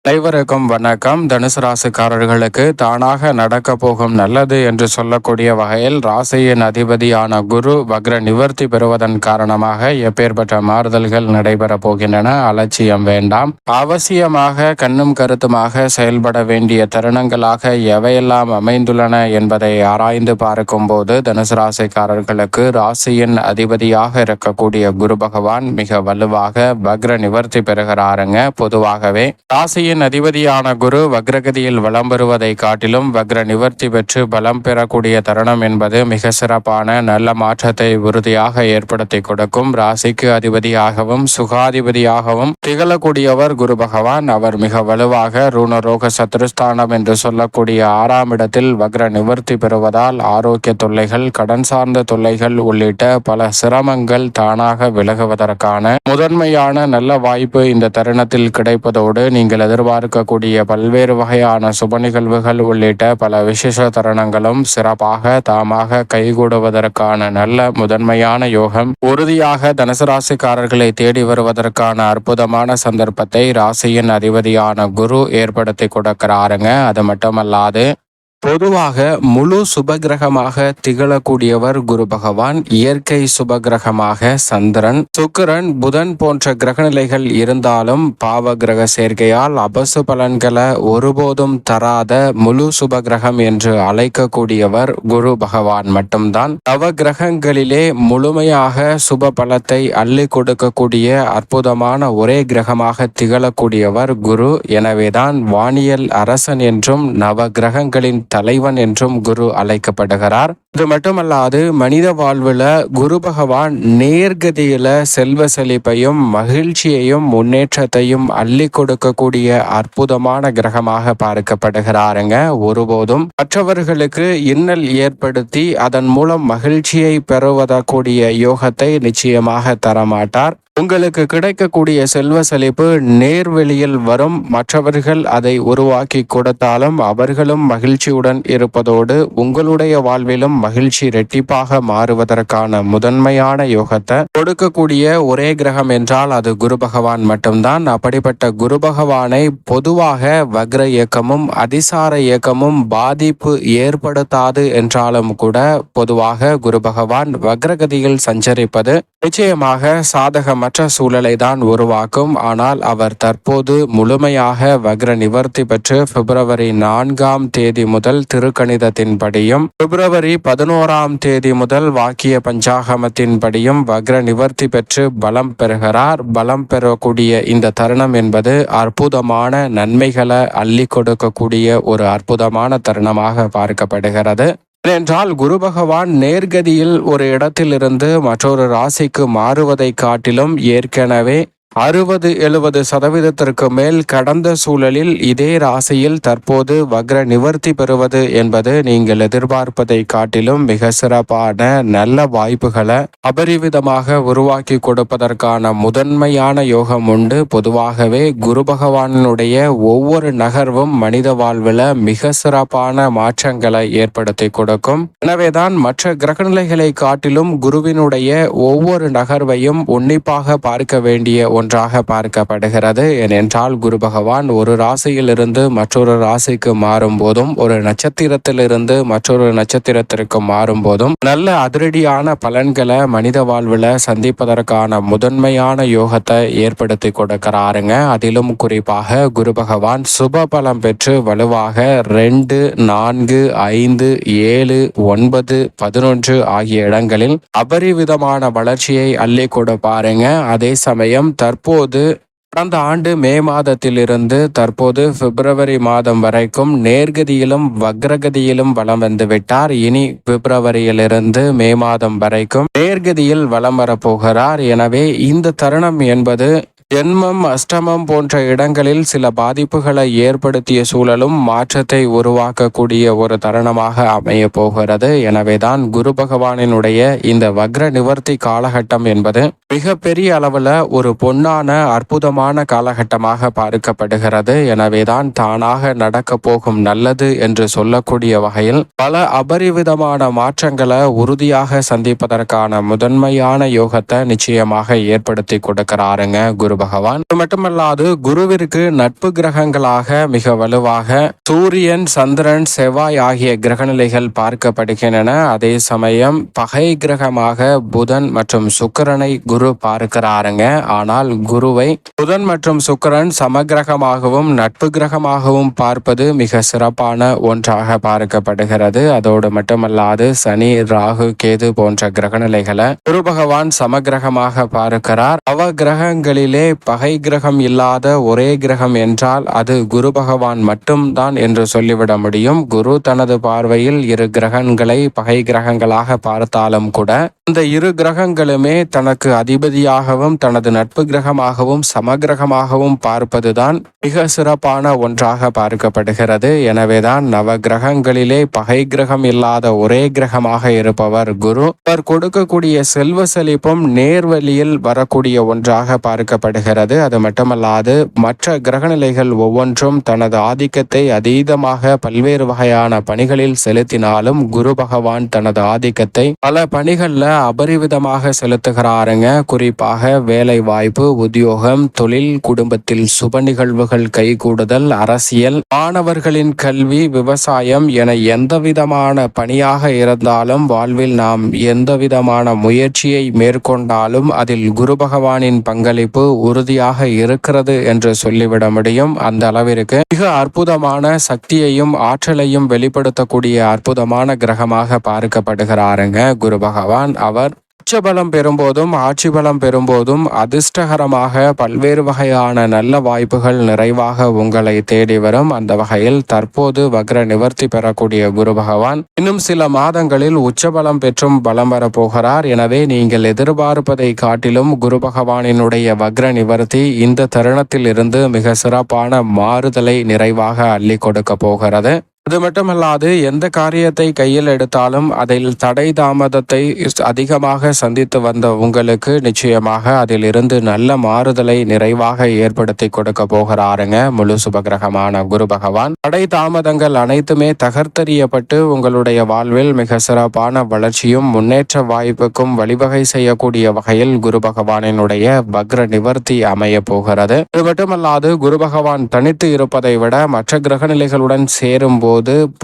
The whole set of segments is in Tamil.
அனைவருக்கும் வணக்கம். தனுசு ராசிக்காரர்களுக்கு தானாக நடக்க போகும் நல்லது என்று சொல்லக்கூடிய வகையில் ராசியின் அதிபதியான குரு வக்ர நிவர்த்தி பெறுவதன் காரணமாக எப்பேற்பட்ட மாறுதல்கள் நடைபெற போகின்றன. அலட்சியம் வேண்டாம். அவசியமாக கண்ணும் கருத்துமாக செயல்பட வேண்டிய தருணங்களாக எவையெல்லாம் அமைந்துள்ளன என்பதை ஆராய்ந்து பார்க்கும் போது தனுசு ராசிக்காரர்களுக்கு ராசியின் அதிபதியாக இருக்கக்கூடிய குரு பகவான் மிக வலுவாக வக்ர நிவர்த்தி பெறுகிறாருங்க. பொதுவாகவே ராசியின் அதிபதியான குரு வக்ரகதியில் வலம் பெறுவதை காட்டிலும் வக்ர நிவர்த்தி பெற்று பலம் பெறக்கூடிய தருணம் என்பது மிக சிறப்பான நல்ல மாற்றத்தை உறுதியாக ஏற்படுத்தி கொடுக்கும். ராசிக்கு அதிபதியாகவும் சுகாதிபதியாகவும் திகழக்கூடியவர் குரு பகவான். அவர் மிக வலுவாக ரூணரோக சத்ருஸ்தானம் என்று சொல்லக்கூடிய 6ஆம் இடத்தில் வக்ர நிவர்த்தி பெறுவதால் ஆரோக்கிய தொல்லைகள், கடன் சார்ந்த தொல்லைகள் உள்ளிட்ட பல சிரமங்கள் தானாக விலகுவதற்கான முதன்மையான நல்ல வாய்ப்பு இந்த தருணத்தில் கிடைப்பதோடு நீங்கள் எதிர்பார்க்கக்கூடிய பல்வேறு வகையான சுப நிகழ்வுகள் உள்ளிட்ட பல விசேஷ தருணங்களும் சிறப்பாக தாமாக கைகூடுவதற்கான நல்ல முதன்மையான யோகம் உறுதியாக தனுசு ராசிக்காரர்களை தேடி வருவதற்கான அற்புதமான சந்தர்ப்பத்தை ராசியின் அதிபதியான குரு ஏற்படுத்தி கொடுக்கிறாருங்க. அது மட்டுமல்லாது பொதுவாக முழு சுபகிரகமாக திகழக்கூடியவர் குரு பகவான். இயற்கை சுபகிரகமாக சந்திரன், சுக்கிரன், புதன் போன்ற கிரகநிலைகள் இருந்தாலும் பாவ கிரக சேர்க்கையால் அபசு பலன்களை ஒருபோதும் தராத முழு சுபகிரகம் என்று அழைக்கக்கூடியவர் குரு பகவான் மட்டும்தான். நவ கிரகங்களிலே முழுமையாக சுப பலத்தை அள்ளி கொடுக்கக்கூடிய அற்புதமான ஒரே கிரகமாக திகழக்கூடியவர் குரு. எனவேதான் வானியல் அரசன் என்றும் நவ கிரகங்களின் தலைவன் என்றும் குரு அழைக்கப்படுகிறார். இது மட்டுமல்லாது மனித வாழ்வுல குரு பகவான் நேர்கதியில செல்வ செழிப்பையும் மகிழ்ச்சியையும் முன்னேற்றத்தையும் அள்ளி கொடுக்கக்கூடிய அற்புதமான கிரகமாக பார்க்கப்படுகிறாருங்க. ஒருபோதும் மற்றவர்களுக்கு இன்னல் ஏற்படுத்தி அதன் மூலம் மகிழ்ச்சியை பெறுவதற்குரிய யோகத்தை நிச்சயமாக தரமாட்டார். உங்களுக்கு கிடைக்கக்கூடிய செல்வ செழிப்பு நேர்வெளியில் வரும். மற்றவர்கள் அதை உருவாக்கி கொடுத்தாலும் அவர்களும் மகிழ்ச்சியுடன் இருப்பதோடு உங்களுடைய வாழ்விலும் மகிழ்ச்சி இரட்டிப்பாக மாறுவதற்கான முதன்மையான யோகத்தை கொடுக்கக்கூடிய ஒரே கிரகம் என்றால் அது குரு பகவான் மட்டும்தான். அப்படிப்பட்ட குரு பகவானை பொதுவாக வக்ர இயக்கமும் அதிசார இயக்கமும் பாதிப்பு ஏற்படுத்தாது என்றாலும் கூட பொதுவாக குரு பகவான் வக்ரகதியில் சஞ்சரிப்பது நிச்சயமாக சாதகமற்ற சூழலை தான் உருவாக்கும். ஆனால் அவர் தற்போது முழுமையாக வக்ர நிவர்த்தி பெற்று பிப்ரவரி 4ஆம் தேதி முதல் திருக்கணிதத்தின்படியும் பிப்ரவரி 11ஆம் தேதி முதல் வாக்கிய பஞ்சாகமத்தின்படியும் வக்ர நிவர்த்தி பெற்று பலம் பெறுகிறார். பலம் பெறக்கூடிய இந்த தருணம் என்பது அற்புதமான நன்மைகளை அள்ளி கொடுக்கக்கூடிய ஒரு அற்புதமான தருணமாக பார்க்கப்படுகிறது. ஏனென்றால் குரு பகவான் நேர்கதியில் ஒரு இடத்திலிருந்து மற்றொரு ராசிக்கு மாறுவதை காட்டிலும் ஏற்கனவே 60-70% மேல் கடந்த சூழலில் இதே ராசியில் தற்போது வக்ர நிவர்த்தி பெறுவது என்பது நீங்கள் எதிர்பார்ப்பதை காட்டிலும் மிக சிறப்பான நல்ல வாய்ப்புகளை அபரிவிதமாக உருவாக்கி கொடுப்பதற்கான முதன்மையான யோகம் உண்டு. பொதுவாகவே குரு பகவானுடைய ஒவ்வொரு நகர்வும் மனித வாழ்வில் மிக சிறப்பான மாற்றங்களை ஏற்படுத்தி கொடுக்கும். எனவேதான் மற்ற கிரகநிலைகளை காட்டிலும் குருவினுடைய ஒவ்வொரு நகர்வையும் உன்னிப்பாக பார்க்க வேண்டிய ஒன்றாக பார்க்கப்படுகிறது. ஏனென்றால் குரு பகவான் ஒரு ராசியிலிருந்து மற்றொரு ராசிக்கு மாறும் போதும் ஒரு நட்சத்திரத்திலிருந்து மற்றொரு நட்சத்திரத்திற்கு மாறும் போதும் நல்ல அதிரடியான பலன்களை மனித வாழ்வில் சந்திப்பதற்கான முதன்மையான யோகத்தை ஏற்படுத்தி கொடுக்கிறாருங்க. அதிலும் குறிப்பாக குரு பகவான் சுப பலம் பெற்று வலுவாக 2, 4, 5, 7, 9, 11 ஆகிய இடங்களில் அபரிவிதமான வளர்ச்சியை அள்ளி கொடுப்பாருங்க. அதே சமயம் தற்போது கடந்த ஆண்டு மே மாதத்திலிருந்து தற்போது பிப்ரவரி மாதம் வரைக்கும் நேர்கதியிலும் வக்ரகதியிலும் வலம் வந்து விட்டார். இனி பிப்ரவரியிலிருந்து மே மாதம் வரைக்கும் நேர்கதியில் வலம் வரப்போகிறார். எனவே இந்த தருணம் என்பது ஜென்மம், அஷ்டமம் போன்ற இடங்களில் சில பாதிப்புகளை ஏற்படுத்திய சூழலும் மாற்றத்தை உருவாக்கக்கூடிய ஒரு தருணமாக அமைய போகிறது. எனவேதான் குரு பகவானினுடைய இந்த வக்ர நிவர்த்தி காலகட்டம் என்பது மிக பெரிய அளவுல ஒரு பொன்னான அற்புதமான காலகட்டமாக பார்க்கப்படுகிறது. எனவேதான் தானாக நடக்க போகும் நல்லது என்று சொல்லக்கூடிய வகையில் பல அபரிவிதமான மாற்றங்களை உறுதியாக சந்திப்பதற்கான முதன்மையான யோகத்தை நிச்சயமாக ஏற்படுத்தி கொடுக்கிறாருங்க குரு பகவான். அது மட்டுமல்லாது குருவிற்கு நட்பு கிரகங்களாக மிக வலுவாக சூரியன், சந்திரன், செவ்வாய் ஆகிய கிரகநிலைகள் பார்க்கப்படுகின்றன. அதே சமயம் பகை கிரகமாக புதன் மற்றும் சுக்கிரனை குரு பார்க்கிறாருங்க. ஆனால் குருவை புதன் மற்றும் சுக்கிரன் சமகிரகமாகவும் நட்பு கிரகமாகவும் பார்ப்பது மிக சிறப்பான ஒன்றாக பார்க்கப்படுகிறது. அதோடு மட்டுமல்லாது சனி, ராகு, கேது போன்ற கிரகநிலைகளை குரு பகவான் சமகிரகமாக பார்க்கிறார். அவ கிரகங்களிலே பகை கிரகம் இல்லாத ஒரே கிரகம் என்றால் அது குரு பகவான் மட்டும்தான் என்று சொல்லிவிட முடியும். குரு தனது பார்வையில் இரு கிரகங்களை பகை கிரகங்களாக பார்த்தாலும் கூட இந்த இரு கிரகங்களுமே தனக்கு அதிபதியாகவும் தனது நட்பு கிரகமாகவும் சமகிரகமாகவும் பார்ப்பதுதான் மிக சிறப்பான ஒன்றாக பார்க்கப்படுகிறது. எனவேதான் நவ கிரகங்களிலே பகை கிரகம் இல்லாத ஒரே கிரகமாக இருப்பவர் குரு. அவர் கொடுக்கக்கூடிய செல்வ செழிப்பும் நேர்வழியில் வரக்கூடிய ஒன்றாக பார்க்கப்படுகிறது. அது மட்டுமல்லாது மற்ற கிரகநிலைகள் ஒவ்வொன்றும் தனது ஆதிக்கத்தை அதீதமாக பல்வேறு வகையான பணிகளில் செலுத்தினாலும் குரு பகவான் தனது ஆதிக்கத்தை பல பணிகள்ல அபரிவிதமாக செலுத்துகிறாருங்க. குறிப்பாக வேலை வாய்ப்பு, உத்தியோகம், தொழில், குடும்பத்தில் சுப நிகழ்வுகள் கைகூடுதல், அரசியல், மாணவர்களின் கல்வி, விவசாயம் என எந்தவிதமான பணியாக இருந்தாலும் வாழ்வில் நாம் எந்தவிதமான முயற்சியை மேற்கொண்டாலும் அதில் குரு பகவானின் பங்களிப்பு உறுதியாக இருக்கிறது என்று சொல்லிவிட முடியும். அந்த அளவிற்கு மிக அற்புதமான சக்தியையும் ஆற்றலையும் வெளிப்படுத்தக்கூடிய அற்புதமான கிரகமாக பார்க்கப்படுகிறாருங்க குரு பகவான். அவர் உச்சபலம் பெறும்போதும் ஆட்சி பலம் பெறும்போதும் அதிர்ஷ்டகரமாக பல்வேறு வகையான நல்ல வாய்ப்புகள் நிறைவாக உங்களை தேடி வரும். அந்த வகையில் தற்போது வக்ர நிவர்த்தி பெறக்கூடிய குரு பகவான் இன்னும் சில மாதங்களில் உச்சபலம் பெற்றும் பலம் வரப்போகிறார். எனவே நீங்கள் எதிர்பார்ப்பதை காட்டிலும் குரு பகவானினுடைய வக்ர நிவர்த்தி இந்த தருணத்தில் இருந்து மிக சிறப்பான மாறுதலை நிறைவாக அள்ளி கொடுக்க போகிறது. அது மட்டுமல்லாது எந்த காரியத்தை கையில் எடுத்தாலும் அதில் தடை தாமதத்தை அதிகமாக சந்தித்து வந்த உங்களுக்கு நிச்சயமாக அதில் இருந்து நல்ல மாறுதலை நிறைவாக ஏற்படுத்தி கொடுக்க போகிறாருங்க முழு சுபகிரகமான குரு பகவான். தடை தாமதங்கள் அனைத்துமே தகர்த்தெறியப்பட்டு உங்களுடைய வாழ்வில் மிக சிறப்பான வளர்ச்சியும் முன்னேற்ற வாய்ப்புக்கும் வழிவகை செய்யக்கூடிய வகையில் குரு பகவானினுடைய வக்ர நிவர்த்தி அமைய போகிறது. அது மட்டுமல்லாது குரு பகவான் தனித்து இருப்பதை விட மற்ற கிரகநிலைகளுடன் சேரும் போது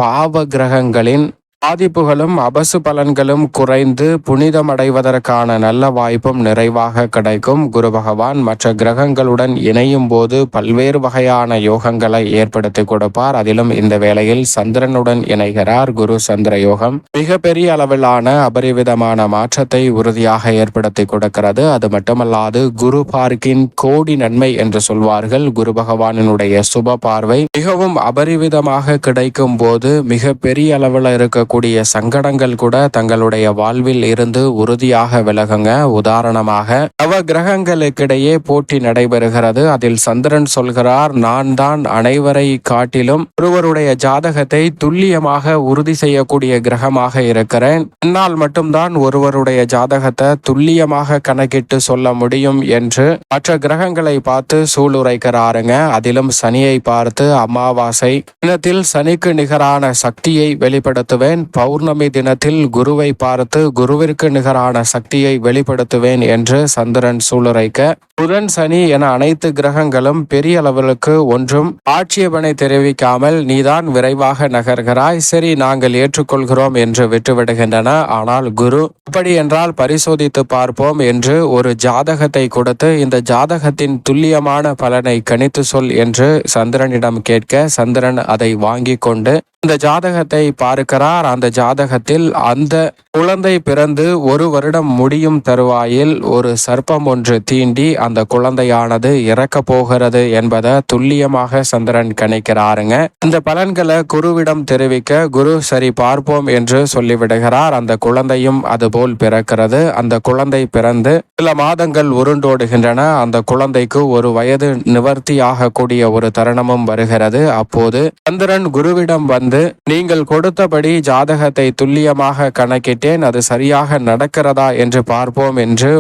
பாவ கிரகங்களின் பாதிப்புகளும் அபசு பலன்களும் குறைந்து புனிதமடைவதற்கான நல்ல வாய்ப்பும் நிறைவாக கிடைக்கும். குரு பகவான் மற்ற கிரகங்களுடன் இணையும் போது பல்வேறு வகையான யோகங்களை ஏற்படுத்தி கொடுப்பார். அதிலும் இந்த வேளையில் சந்திரனுடன் இணைகிறார். குரு சந்திர யோகம் மிக பெரிய அளவிலான அபரிவிதமான மாற்றத்தை உறுதியாக ஏற்படுத்தி கொடுக்கிறது. அது மட்டுமல்லாது குரு பார்க்கின் கோடி நன்மை என்று சொல்வார்கள். குரு பகவானினுடைய சுப பார்வை மிகவும் அபரிவிதமாக கிடைக்கும் போது மிக பெரிய அளவில் இருக்க கூடிய சங்கடங்கள் கூட தங்களுடைய வாழ்வில் இருந்து உறுதியாக விலகுங்க. உதாரணமாக நவ கிரகங்களுக்கிடையே போட்டி நடைபெறுகிறது. அதில் சந்திரன் சொல்கிறார், நான் தான் அனைவரை காட்டிலும் ஒருவருடைய ஜாதகத்தை துல்லியமாக உறுதி செய்யக்கூடிய கிரகமாக இருக்கிறேன். என்னால் மட்டும்தான் ஒருவருடைய ஜாதகத்தை துல்லியமாக கணக்கிட்டு சொல்ல முடியும் என்று மற்ற கிரகங்களை பார்த்து சூளுரைக்கிறாருங்க. அதிலும் சனியை பார்த்து அமாவாசை தினத்தில் சனிக்கு நிகரான சக்தியை வெளிப்படுத்துவேன், பௌர்ணமி தினத்தில் குருவை பார்த்து குருவிற்கு நிகரான சக்தியை வெளிப்படுத்துவேன் என்று சந்திரன் சூளுரைக்க, புதன், சனி என அனைத்து கிரகங்களும் பெரிய அளவிற்கு ஒன்றும் ஆட்சேபனை தெரிவிக்காமல் நீதான் விரைவாக நகர்கிறாய், சரி நாங்கள் ஏற்றுக்கொள்கிறோம் என்று விட்டுவிடுகின்றன. ஆனால் குரு அப்படி என்றால் பரிசோதித்து பார்ப்போம் என்று ஒரு ஜாதகத்தை கொடுத்து இந்த ஜாதகத்தின் துல்லியமான பலனை கணித்து சொல் என்று சந்திரனிடம் கேட்க, சந்திரன் அதை வாங்கி கொண்டு இந்த ஜாதகத்தை பார்க்கிறார். அந்த ஜாதகத்தில் அந்த குழந்தை பிறந்து 1 வருடம் முடியும் தருவாயில் ஒரு சர்ப்பம் ஒன்று தீண்டி அந்த குழந்தையானது இறக்க போகிறது என்பதை துல்லியமாக சந்திரன் கணிக்கிறாருங்க. இந்த பலன்களை குருவிடம் தெரிவிக்க குரு சரி பார்ப்போம் என்று சொல்லிவிடுகிறார். அந்த குழந்தையும் அதுபோல் பிறக்கிறது. அந்த குழந்தை பிறந்து சில மாதங்கள் உருண்டோடுகின்றன. அந்த குழந்தைக்கு 1 வயது நிவர்த்தியாக கூடிய ஒரு தருணமும் வருகிறது. அப்போது சந்திரன் குருவிடம் வந்து, நீங்கள் கொடுத்தபடி ஜாதகத்தை துல்லியமாக கணக்கிட்டேன், அது சரியாக நடக்கிறதா என்று பார்ப்போம் என்று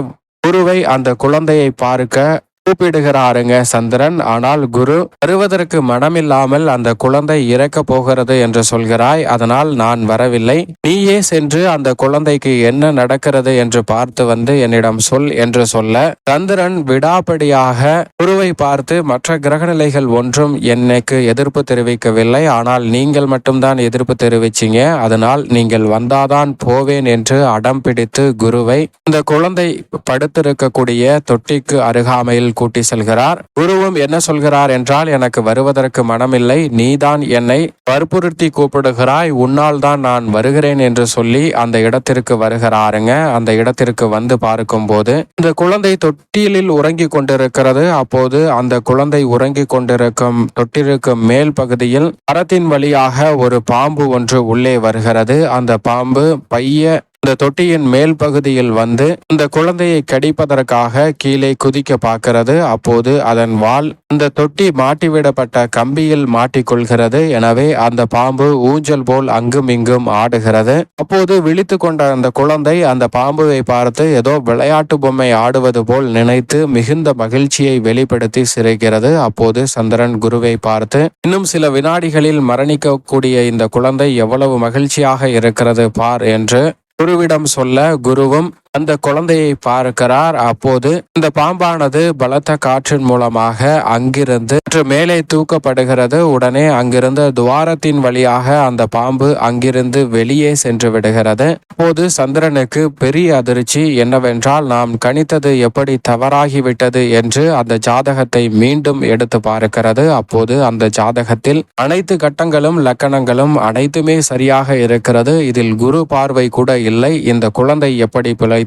குருவை அந்த குழந்தையை பார்க்க கூப்பிடுகிறாருங்க சந்திரன். ஆனால் குரு வருவதற்கு மனமில்லாமல் அந்த குழந்தை இறக்க போகிறது என்று சொல்கிறாய், அதனால் நான் வரவில்லை, நீயே சென்று அந்த குழந்தைக்கு என்ன நடக்கிறது என்று பார்த்து வந்து என்னிடம் சொல் என்று சொல்ல, சந்திரன் விடாப்படியாக குருவை பார்த்து மற்ற கிரகநிலைகள் ஒன்றும் எனக்கு எதிர்ப்பு தெரிவிக்கவில்லை, ஆனால் நீங்கள் மட்டும்தான் எதிர்ப்பு தெரிவிச்சீங்க, அதனால் நீங்கள் வந்தாதான் போவேன் என்று அடம் பிடித்து குருவை இந்த குழந்தை படுத்திருக்கக்கூடிய தொட்டிக்கு அருகாமையில் கூட்டி செல்கிறார். குருவும் என்ன சொல்கிறார் என்றால், எனக்கு வருவதற்கு மனமில்லை, நீதான் என்னை வற்புறுத்தி கூப்பிடுகிறாய், உன்னால் தான் நான் வருகிறேன் என்று சொல்லி அந்த இடத்திற்கு வருகிறாருங்க. அந்த இடத்திற்கு வந்து பார்க்கும் போது இந்த குழந்தை தொட்டிலில் உறங்கி கொண்டிருக்கிறது. அப்போது அந்த குழந்தை உறங்கி கொண்டிருக்கும் தொட்டிலுக்கு மேல் பகுதியில் மரத்தின் வழியாக ஒரு பாம்பு ஒன்று உள்ளே வருகிறது. அந்த பாம்பு பைய இந்த தொட்டியின் மேல் பகுதியில் வந்து இந்த குழந்தையை கடிப்பதற்காக கீழே குதிக்க பார்க்கிறது. அப்போது அதன் வால் இந்த தொட்டி மாட்டிவிடப்பட்ட கம்பியில் மாட்டிக்கொள்கிறது. எனவே அந்த பாம்பு ஊஞ்சல் போல் அங்கும் இங்கும் ஆடுகிறது. அப்போது விழித்து கொண்ட அந்த குழந்தை அந்த பாம்புவை பார்த்து ஏதோ விளையாட்டு பொம்மை ஆடுவது போல் நினைத்து மிகுந்த மகிழ்ச்சியை வெளிப்படுத்தி சிரிக்கிறது. அப்போது சந்திரன் குருவை பார்த்து, இன்னும் சில வினாடிகளில் மரணிக்கக்கூடிய இந்த குழந்தை எவ்வளவு மகிழ்ச்சியாக இருக்கிறது பார் என்று குருவிடம் சொல்ல, குருவும் அந்த குழந்தையை பார்க்கிறார். அப்போது இந்த பாம்பானது பலத்த காற்றின் மூலமாக அங்கிருந்து மேலே தூக்கப்படுகிறது. உடனே அங்கிருந்த துவாரத்தின் வழியாக அந்த பாம்பு அங்கிருந்து வெளியே சென்று விடுகிறது. அப்போது சந்திரனுக்கு பெரிய அதிர்ச்சி. என்னவென்றால், நாம் கணித்தது எப்படி தவறாகிவிட்டது என்று அந்த ஜாதகத்தை மீண்டும் எடுத்து பார்க்கிறது. அப்போது அந்த ஜாதகத்தில் அனைத்து கட்டங்களும் லக்கணங்களும் அனைத்துமே சரியாக இருக்கிறது. இதில் குரு பார்வை கூட இல்லை. இந்த குழந்தை எப்படி பிழைத்தது,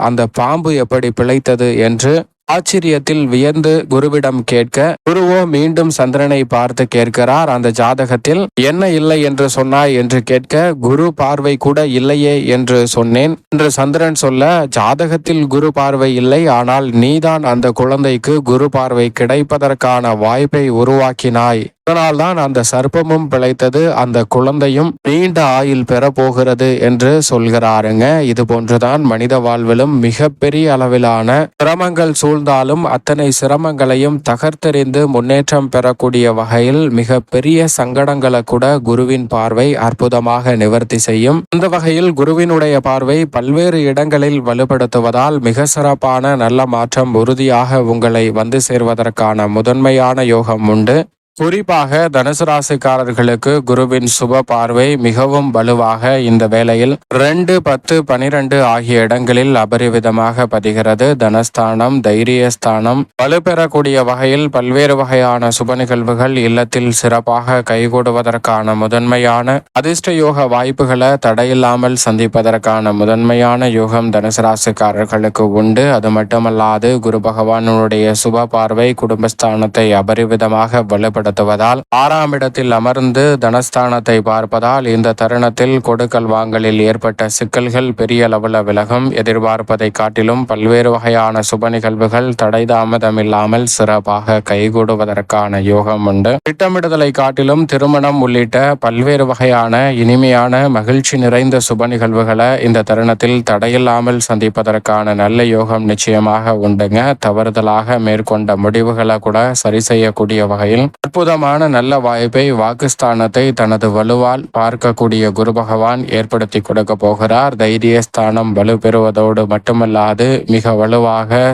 அந்த பாம்பு எப்படி பிழைத்தது என்று ஆச்சரியத்தில் வியந்து குருவிடம் கேட்க, குருவோ மீண்டும் சந்திரனை பார்த்து கேட்கிறார், அந்த ஜாதகத்தில் என்ன இல்லை என்று சொன்னாய் என்று கேட்க, குரு பார்வை கூட இல்லையே என்று சொன்னேன் என்று சந்திரன் சொல்ல, ஜாதகத்தில் குரு பார்வை இல்லை, ஆனால் நீதான் அந்த குழந்தைக்கு குரு பார்வை கிடைப்பதற்கான வாய்ப்பை உருவாக்கினாய், அதனால்தான் அந்த சர்ப்பமும் பிழைத்தது, அந்த குழந்தையும் நீண்ட ஆயுள் பெற போகிறது என்று சொல்கிறாருங்க. இது போன்றுதான் மனித வாழ்விலும் மிகப்பெரிய அளவிலான சிரமங்கள் சூழ்ந்தாலும் அத்தனை சிரமங்களையும் தகர்த்தெறிந்து முன்னேற்றம் பெறக்கூடிய வகையில் மிக பெரிய சங்கடங்களை கூட குருவின் பார்வை அற்புதமாக நிவர்த்தி செய்யும். இந்த வகையில் குருவினுடைய பார்வை பல்வேறு இடங்களில் வலுப்படுத்துவதால் மிக சிறப்பான நல்ல மாற்றம் உறுதியாக உங்களை வந்து சேர்வதற்கான முதன்மையான யோகம் உண்டு. குறிப்பாக தனுசு ராசிக்காரர்களுக்கு குருவின் சுப பார்வை மிகவும் வலுவாக இந்த வேளையில் 2, 10, 12 ஆகிய இடங்களில் அபரிவிதமாக பதிகிறது. தனஸ்தானம், தைரியஸ்தானம் வலுப்பெறக்கூடிய வகையில் பல்வேறு வகையான சுப நிகழ்வுகள் இல்லத்தில் சிறப்பாக கைகூடுவதற்கான முதன்மையான அதிர்ஷ்ட யோக வாய்ப்புகளை தடையில்லாமல் சந்திப்பதற்கான முதன்மையான யோகம் தனுசு ராசிக்காரர்களுக்கு உண்டு. அது மட்டுமல்லாது குரு பகவானுடைய சுப பார்வை குடும்பஸ்தானத்தை அபரிவிதமாக வலுப்படுத்துவதால் 6ஆம் இடத்தில் அமர்ந்து தனஸ்தானத்தை பார்ப்பதால் இந்த தருணத்தில் கொடுக்கல் வாங்கலில் ஏற்பட்ட சிக்கல்கள் பெரிய அளவில் விலகும். எதிர்பார்ப்பதை காட்டிலும் பல்வேறு வகையான சுப நிகழ்வுகள் தடை தாமதம் இல்லாமல் சிறப்பாக கைகூடுவதற்கான யோகம் உண்டு. திட்டமிடுதலை காட்டிலும் திருமணம் உள்ளிட்ட பல்வேறு வகையான இனிமையான மகிழ்ச்சி நிறைந்த சுப நிகழ்வுகளை இந்த தருணத்தில் தடையில்லாமல் சந்திப்பதற்கான நல்ல யோகம் நிச்சயமாக உண்டுங்க. தவறுதலாக மேற்கொண்ட முடிவுகளை கூட சரி செய்யக்கூடிய வகையில் அற்புதமான நல்ல வாய்ப்பை வாக்குஸ்தானத்தை தனது வலுவால் பார்க்கக்கூடிய குரு பகவான் ஏற்படுத்தி கொடுக்க போகிறார். தைரியஸ்தானம் வலு பெறுவதோடு மட்டுமல்லாது மிக வலுவாக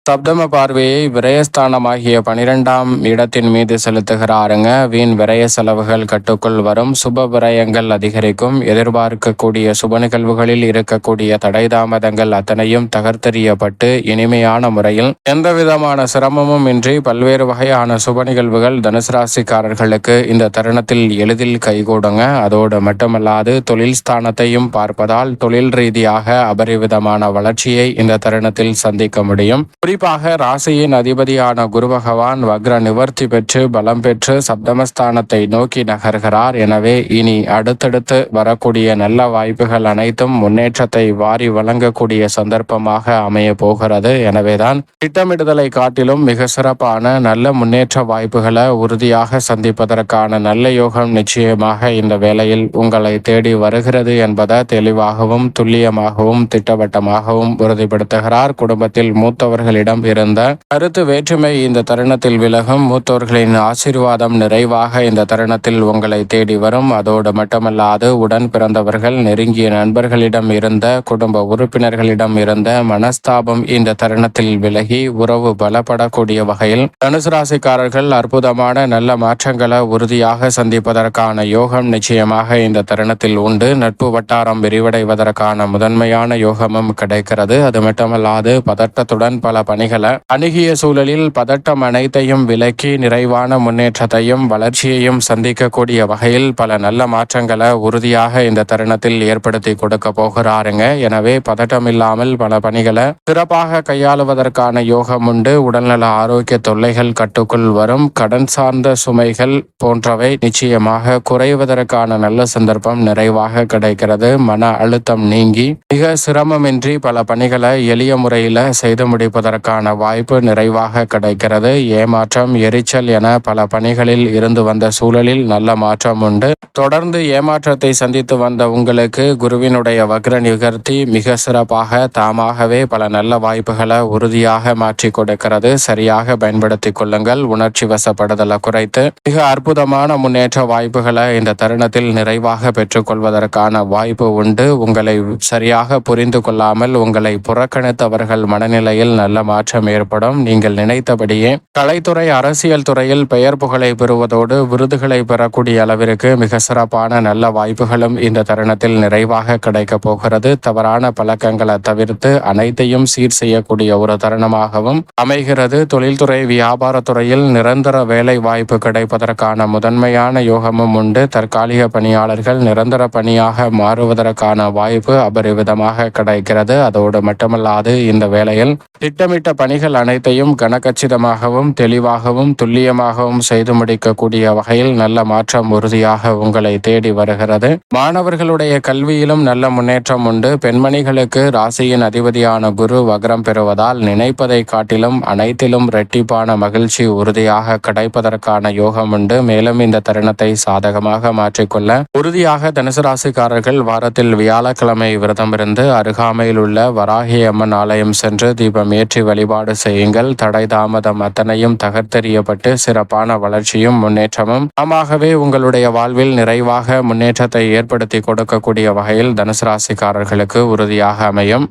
சப்தம பார்வையை விரயஸ்தானமாகிய 12ஆம் இடத்தின் மீது செலுத்துகிறாருங்க. வீண் விரய செலவுகள் கட்டுக்குள் வரும். சுப விரயங்கள் அதிகரிக்கும். எதிர்பார்க்கக்கூடிய சுப நிகழ்வுகளில் இருக்கக்கூடிய தடை தாமதங்கள் அத்தனையும் தகர்த்தெறியப்பட்டு இனிமையான முறையில் எந்த விதமான சிரமமும் இன்றி பல்வேறு வகையான சுப நிகழ்வுகள் தனுசு ராசிக்காரர்களுக்கு இந்த தருணத்தில் எளிதில் கைகூடுங்க. அதோடு மட்டுமல்லாது தொழில் ஸ்தானத்தையும் பார்ப்பதால் தொழில் ரீதியாக அபரிவிதமான வளர்ச்சியை இந்த தருணத்தில் சந்திக்க முடியும். குறிப்பாக ராசியின் அதிபதியான குரு பகவான் வக்ர நிவர்த்தி பெற்று பலம் பெற்று சப்தமஸ்தானத்தை நோக்கி நகர்கிறார். எனவே இனி அடுத்தடுத்து வரக்கூடிய நல்ல வாய்ப்புகள் அனைத்தும் முன்னேற்றத்தை வாரி வழங்கக்கூடிய சந்தர்ப்பமாக அமைய போகிறது. எனவேதான் திட்டமிடுதலை காட்டிலும் மிக சிறப்பான நல்ல முன்னேற்ற வாய்ப்புகளை உறுதியாக சந்திப்பதற்கான நல்ல யோகம் நிச்சயமாக இந்த வேளையில் உங்களை தேடி வருகிறது என்பதை தெளிவாகவும் துல்லியமாகவும் திட்டவட்டமாகவும் உறுதிப்படுத்துகிறார். குடும்பத்தில் மூத்தவர்களிடம் இருந்த கருத்து வேற்றுமை இந்த தருணத்தில் விலகும். மூத்தவர்களின் ஆசீர்வாதம் நிறைவாக இந்த தருணத்தில் உங்களை தேடி வரும். அதோடு மட்டுமல்லாது உடன் பிறந்தவர்கள், நெருங்கிய நண்பர்களிடம் இருந்த, குடும்ப உறுப்பினர்களிடம் இருந்த மனஸ்தாபம் இந்த தருணத்தில் விலகி உறவு பலப்படக்கூடிய வகையில் தனுசு ராசிக்காரர்கள் அற்புதமான நல்ல மாற்றங்களை உறுதியாக சந்திப்பதற்கான யோகம் நிச்சயமாக இந்த தருணத்தில் உண்டு. நட்பு வட்டாரம் விரிவடைவதற்கான முதன்மையான யோகமும் கிடைக்கிறது. அது மட்டுமல்லாது பதட்டத்துடன் பல பணிகளை அணுகிய சூழலில் பதட்டம் அனைத்தையும் விலக்கி நிறைவான முன்னேற்றத்தையும் வளர்ச்சியையும் சந்திக்கக்கூடிய வகையில் பல நல்ல மாற்றங்களை உறுதியாக இந்த தருணத்தில் ஏற்படுத்தி கொடுக்க போகிறாருங்க. எனவே பதட்டம் இல்லாமல் பல பணிகளை சிறப்பாக கையாளுவதற்கான யோகம் உண்டு. உடல்நல ஆரோக்கிய தொல்லைகள் கட்டுக்குள் வரும். கடன் சார்ந்த சுமைகள் போன்றவை நிச்சயமாக குறைவதற்கான நல்ல சந்தர்ப்பம் நிறைவாக கிடைக்கிறது. மன அழுத்தம் நீங்கி மிக சிரமமின்றி பல பணிகளை எளிய முறையில் செய்து முடிப்பதற்கான வாய்ப்பு நிறைவாக கிடைக்கிறது. ஏமாற்றம், எரிச்சல் என பல பணிகளில் இருந்து வந்த சூழலில் நல்ல மாற்றம் உண்டு. தொடர்ந்து ஏமாற்றத்தை சந்தித்து வந்த உங்களுக்கு குருவினுடைய வக்ர நிவர்த்தி மிக சிறப்பாக தாமாகவே பல நல்ல வாய்ப்புகளை உறுதியாக மாற்றி கொடுக்கிறது. சரியாக பயன்படுத்தி கொள்ளுங்கள். உணர்ச்சி வசப்படுதலை குறைத்து மிக அற்புதமான முன்னேற்ற வாய்ப்புகளை இந்த தருணத்தில் நிறைவாக பெற்றுக்கொள்வதற்கான வாய்ப்பு உண்டு. உங்களை சரியாக புரிந்து கொள்ளாமல் உங்களை புறக்கணித்தவர்கள் மனநிலையில் நல்ல மாற்றம் ஏற்படும். நீங்கள் நினைத்தபடியே கலைத்துறை, அரசியல் துறையில் பெயர் புகழை பெறுவதோடு விருதுகளை பெறக்கூடிய அளவிற்கு மிக சிறப்பான நல்ல வாய்ப்புகளும் இந்த தருணத்தில் நிறைவாக கிடைக்க போகிறது. தவறான பழக்கங்களை தவிர்த்து அனைத்தையும் சீர் செய்யக்கூடிய ஒரு தருணமாகவும் அமைகிறது. தொழில்துறை, வியாபாரத்துறையில் நிரந்தர வேலை வாய்ப்பு கிடைப்பதற்கான முதன்மையான யோகமும் உண்டு. தற்காலிக பணியாளர்கள் நிரந்தர பணியாக மாறுவதற்கான வாய்ப்பு அபரிவிதமாக கிடைக்கிறது. அதோடு மட்டுமல்லாது இந்த வேளையில் திட்டமிட்ட பணிகள் அனைத்தையும் கனகச்சிதமாகவும் தெளிவாகவும் துல்லியமாகவும் செய்து முடிக்கக்கூடிய வகையில் நல்ல மாற்றம் உறுதியாக உங்களை தேடி வருகிறது. மாணவர்களுடைய கல்வியிலும் நல்ல முன்னேற்றம் உண்டு. பெண்மணிகளுக்கு ராசியின் அதிபதியான குரு வக்ரம் பெறுவதால் நினைப்பதை காட்டிலும் அனைத்திலும் இரட்டிப்பான மகிழ்ச்சி உறுதியாக கிடைப்பதற்கான யோகம் உண்டு. மேலும் இந்த தருணத்தை சாதகமாக மாற்றிக்கொள்ள உறுதியாக தனுசு ராசிக்காரர்கள் வாரத்தில் வியாழக்கிழமை விரதம் இருந்து அருகாமையில் உள்ள வராகி அம்மன் ஆலயம் சென்று தீபம் ஏற்றி வழிபாடு செய்யுங்கள். தடை தாமதம் அத்தனையும் தகர்த்தெறியப்பட்டு சிறப்பான வளர்ச்சியும் முன்னேற்றமும் தாமாகவே உங்களுடைய வாழ்வில் நிறைவாக முன்னேற்றத்தை ஏற்படுத்தி கொடுக்கக்கூடிய வகையில் தனுசு ராசிக்காரர்களுக்கு உறுதியாக அமையும்.